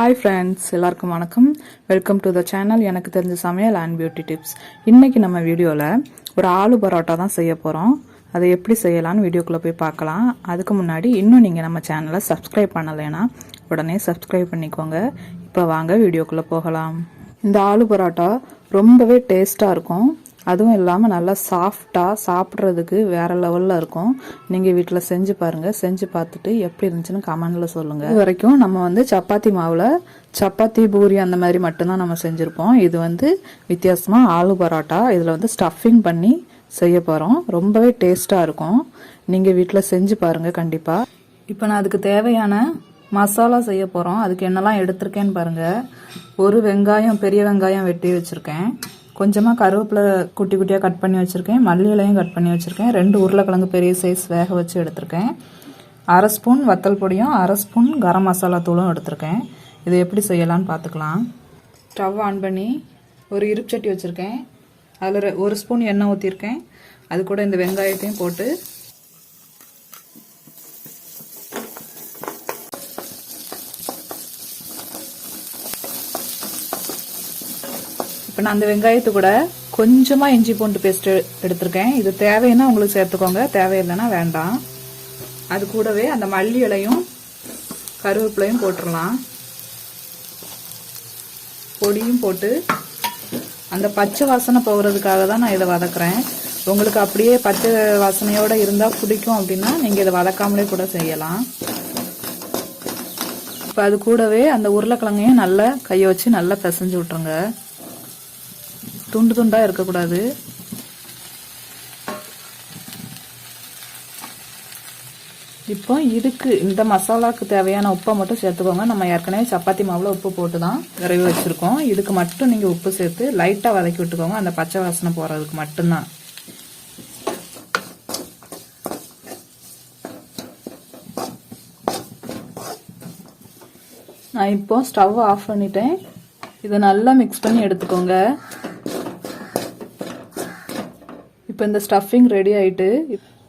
Hi friends, எல்லாருக்கும் வணக்கம். Welcome to the channel. எனக்கு தெரிஞ்ச சமையல் அண்ட் பியூட்டி டிப்ஸ். இன்னைக்கு நம்ம வீடியோவில் ஒரு ஆலு பரோட்டா தான் செய்ய போகிறோம். அதை எப்படி செய்யலாம்னு வீடியோக்குள்ளே போய் பார்க்கலாம். அதுக்கு முன்னாடி இன்னும் நீங்கள் நம்ம சேனலை சப்ஸ்கிரைப் பண்ணலைன்னா உடனே சப்ஸ்கிரைப் பண்ணிக்கோங்க. இப்போ வாங்க வீடியோக்குள்ளே போகலாம். இந்த ஆலு பரோட்டா ரொம்பவே டேஸ்ட்டாக இருக்கும். அதுவும் இல்லாமல் நல்லா சாஃப்டாக சாப்பிட்றதுக்கு வேறு லெவலில் இருக்கும். நீங்கள் வீட்டில் செஞ்சு பாருங்கள். செஞ்சு பார்த்துட்டு எப்படி இருந்துச்சுன்னு கமெண்டில் சொல்லுங்கள். இது வரைக்கும் நம்ம சப்பாத்தி மாவில் சப்பாத்தி பூரி அந்த மாதிரி மட்டும்தான் நம்ம செஞ்சுருப்போம். இது வித்தியாசமாக ஆலு பரோட்டா. இதில் ஸ்டஃபிங் பண்ணி செய்ய போகிறோம். ரொம்பவே டேஸ்ட்டாக இருக்கும். நீங்கள் வீட்டில் செஞ்சு பாருங்கள் கண்டிப்பாக. இப்போ நான் அதுக்கு தேவையான மசாலா செய்ய போகிறோம். அதுக்கு என்னெல்லாம் எடுத்திருக்கேன்னு பாருங்கள். ஒரு வெங்காயம், பெரிய வெங்காயம் வெட்டி வச்சுருக்கேன். கொஞ்சமாக கருவேப்பிலை குட்டி குட்டியாக கட் பண்ணி வச்சுருக்கேன். மல்லி இலையும் கட் பண்ணி வச்சுருக்கேன். 2 உருளைக்கிழங்கு பெரிய சைஸ் வேக வச்சு எடுத்திருக்கேன். 1/2 ஸ்பூன் வத்தல் பொடியும் 1/2 ஸ்பூன் கரம் மசாலா தூளும் எடுத்திருக்கேன். இதை எப்படி செய்யலான்னு பார்த்துக்கலாம். ஸ்டவ் ஆன் பண்ணி ஒரு இருப்பு சட்டி வச்சுருக்கேன். அதில் 1 ஸ்பூன் எண்ணெய் ஊற்றிருக்கேன். அது கூட இந்த வெங்காயத்தையும் போட்டு இப்போ நான் அந்த வெங்காயத்து கூட கொஞ்சமாக இஞ்சி பூண்டு பேஸ்ட் எடுத்திருக்கேன். இது தேவைன்னா உங்களுக்கு சேர்த்துக்கோங்க, தேவையில்லைன்னா வேண்டாம். அது கூடவே அந்த மல்லி இலையும் கருவேப்பிலையும் போட்டுடலாம். பொடியும் போட்டு அந்த பச்சை வாசனை போகிறதுக்காக தான் நான் இதை வதக்குறேன். உங்களுக்கு அப்படியே பச்சை வாசனையோடு இருந்தால் பிடிக்கும் அப்படின்னா நீங்கள் இதை வதக்காமலே கூட செய்யலாம். இப்போ அது கூடவே அந்த உருளைக்கிழங்கையும் நல்லா கையை வச்சு நல்லா பிசைஞ்சு விட்டுருங்க. துண்டு துண்டாக இருக்கக்கூடாது. இப்போ இதுக்கு இந்த மசாலாவுக்கு தேவையான உப்பை மட்டும் சேர்த்துக்கோங்க. நம்ம ஏற்கனவே சப்பாத்தி மாவில் உப்பு போட்டு தான் விரைவி வச்சுருக்கோம். இதுக்கு மட்டும் நீங்கள் உப்பு சேர்த்து லைட்டாக வதக்கி விட்டுக்கோங்க. அந்த பச்சை வாசனை போகிறதுக்கு மட்டும்தான். நான் இப்போ ஸ்டவ் ஆஃப் பண்ணிட்டேன். இதை நல்லா மிக்ஸ் பண்ணி எடுத்துக்கோங்க. இப்போ இந்த ஸ்டஃபிங் ரெடி ஆகிட்டு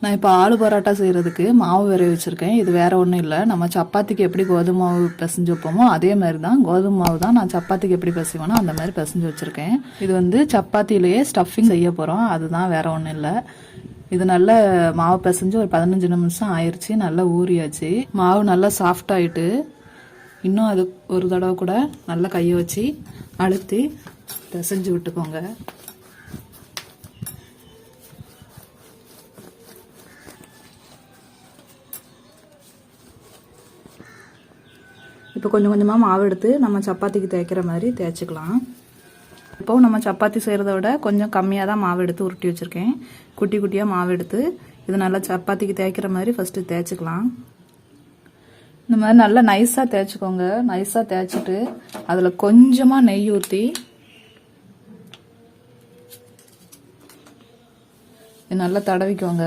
நான் இப்போ ஆலு பரோட்டா செய்கிறதுக்கு மாவு வேற வச்சுருக்கேன். இது வேறு ஒன்றும் இல்லை. நம்ம சப்பாத்திக்கு எப்படி கோதுமை மாவு பிசைஞ்சு வைப்போமோ அதே மாதிரி தான் கோதுமை மாவு தான் நான் சப்பாத்திக்கு எப்படி பிசைவேனோ அந்த மாதிரி பிசைஞ்சு வச்சுருக்கேன். இது சப்பாத்திலேயே ஸ்டஃபிங் செய்ய போகிறோம். அதுதான் வேறு ஒன்றும் இல்லை. இது நல்ல மாவு பிசைஞ்சு ஒரு 15 நிமிஷம் ஆயிடுச்சு. நல்லா ஊறியாச்சு. மாவு நல்லா சாஃப்ட் ஆகிட்டு இன்னும் அது ஒரு தடவை கூட நல்லா கையை வச்சு அழுத்தி பிசைஞ்சு விட்டுக்கோங்க. இப்போ கொஞ்சம் கொஞ்சமாக மாவு எடுத்து நம்ம சப்பாத்திக்கு தேய்க்கிற மாதிரி தேய்ச்சிக்கலாம். இப்போ நம்ம சப்பாத்தி செய்கிறத விட கொஞ்சம் கம்மியாக தான் மாவு எடுத்து உருட்டி வச்சுருக்கேன். குட்டி குட்டியாக மாவு எடுத்து இது நல்லா சப்பாத்திக்கு தேய்க்கிற மாதிரி ஃபஸ்ட்டு தேய்ச்சிக்கலாம். இந்த மாதிரி நல்லா நைஸாக தேய்ச்சிக்கோங்க. நைஸாக தேய்ச்சிட்டு அதில் கொஞ்சமாக நெய் ஊற்றி நல்லா தடவிக்கோங்க.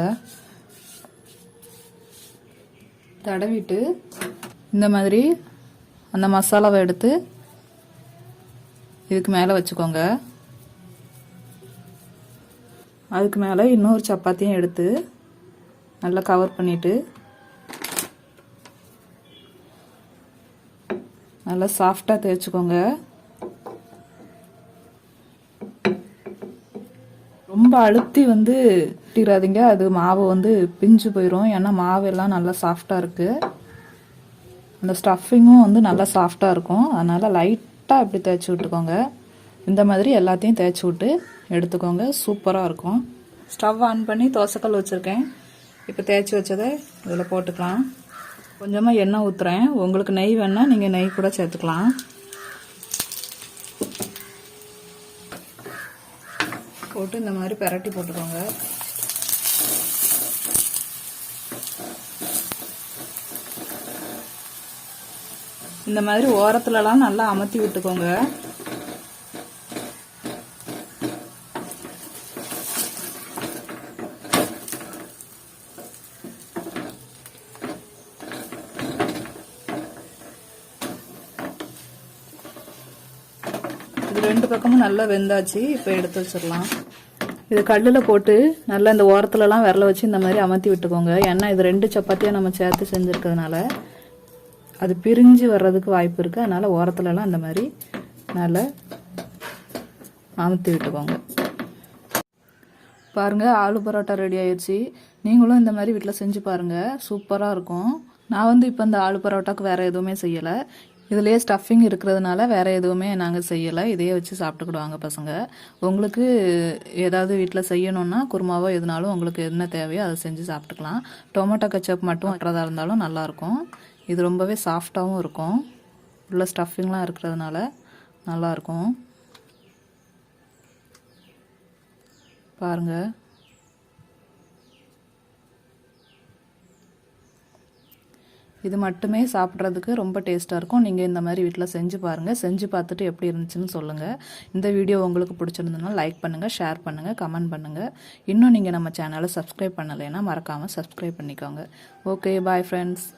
தடவிட்டு இந்த மாதிரி அந்த மசாலாவை எடுத்து இதுக்கு மேலே வச்சுக்கோங்க. அதுக்கு மேலே இன்னொரு சப்பாத்தியும் எடுத்து நல்லா கவர் பண்ணிவிட்டு நல்லா சாஃப்டாக தேய்ச்சிக்கோங்க. ரொம்ப அழுத்தி தீராதீங்க. அது மாவு பிஞ்சு போயிடும். ஏன்னா மாவு எல்லாம் நல்லா சாஃப்டாக இருக்குது. அந்த ஸ்டஃபிங்கும் நல்லா சாஃப்டாக இருக்கும். அதனால் லைட்டாக இப்படி தேய்ச்சி விட்டுக்கோங்க. இந்த மாதிரி எல்லாத்தையும் தேய்ச்சி விட்டு எடுத்துக்கோங்க. சூப்பராக இருக்கும். ஸ்டவ் ஆன் பண்ணி தோசைக்கல் வச்சுருக்கேன். இப்போ தேய்ச்சி வச்சதை இதில் போட்டுக்கலாம். கொஞ்சமாக எண்ணெய் ஊற்றுறேன். உங்களுக்கு நெய் வேணால் நீங்கள் நெய் கூட சேர்த்துக்கலாம். போட்டு இந்த மாதிரி பெரட்டி போட்டுக்கோங்க. இந்த மாதிரி ஓரத்துலலாம் நல்லா அமர்த்தி விட்டுக்கோங்க. இது 2 பக்கமும் நல்லா வெந்தாச்சு. இப்போ எடுத்து வச்சிடலாம். இது கல்லில் போட்டு நல்லா இந்த ஓரத்துலலாம் விரல வச்சு இந்த மாதிரி அமர்த்தி விட்டுக்கோங்க. ஏன்னா இது 2 சப்பாத்தியாக நம்ம சேர்த்து செஞ்சுருக்கிறதுனால அது பிரிஞ்சு வர்றதுக்கு வாய்ப்பு இருக்குது. அதனால் ஓரத்துலலாம் அந்த மாதிரி நல்லா அமுத்தி விட்டுக்கோங்க. பாருங்கள், ஆலு பரோட்டா ரெடி ஆயிடுச்சு. நீங்களும் இந்த மாதிரி வீட்டில் செஞ்சு பாருங்கள், சூப்பராக இருக்கும். நான் இப்போ இந்த ஆலு பரோட்டாவுக்கு வேறு எதுவுமே செய்யலை. இதுலேயே ஸ்டஃபிங் இருக்கிறதுனால வேறு எதுவுமே நாங்கள் செய்யலை. இதையே வச்சு சாப்பிட்டுக்கிடுவாங்க பசங்க. உங்களுக்கு ஏதாவது வீட்டில் செய்யணுன்னா குருமாவோ எதுனாலும் உங்களுக்கு என்ன தேவையோ அதை செஞ்சு சாப்பிட்டுக்கலாம். டொமேட்டோ கெச்சப் மட்டும் வைக்கிறதா இருந்தாலும் நல்லாயிருக்கும். இது ரொம்பவே சாஃப்டாகவும் இருக்கும். உள்ள ஸ்டஃபிங்லாம் இருக்கிறதுனால நல்லாயிருக்கும். பாருங்கள், இது மட்டுமே சாப்பிட்றதுக்கு ரொம்ப டேஸ்ட்டாக இருக்கும். நீங்கள் இந்த மாதிரி வீட்டில் செஞ்சு பாருங்கள். செஞ்சு பார்த்துட்டு எப்படி இருந்துச்சுன்னு சொல்லுங்கள். இந்த வீடியோ உங்களுக்கு பிடிச்சிருந்ததுன்னா லைக் பண்ணுங்கள், ஷேர் பண்ணுங்கள், கமெண்ட் பண்ணுங்கள். இன்னும் நீங்கள் நம்ம சேனலை சப்ஸ்கிரைப் பண்ணலைன்னா மறக்காமல் சப்ஸ்கிரைப் பண்ணிக்கோங்க. Okay, bye friends.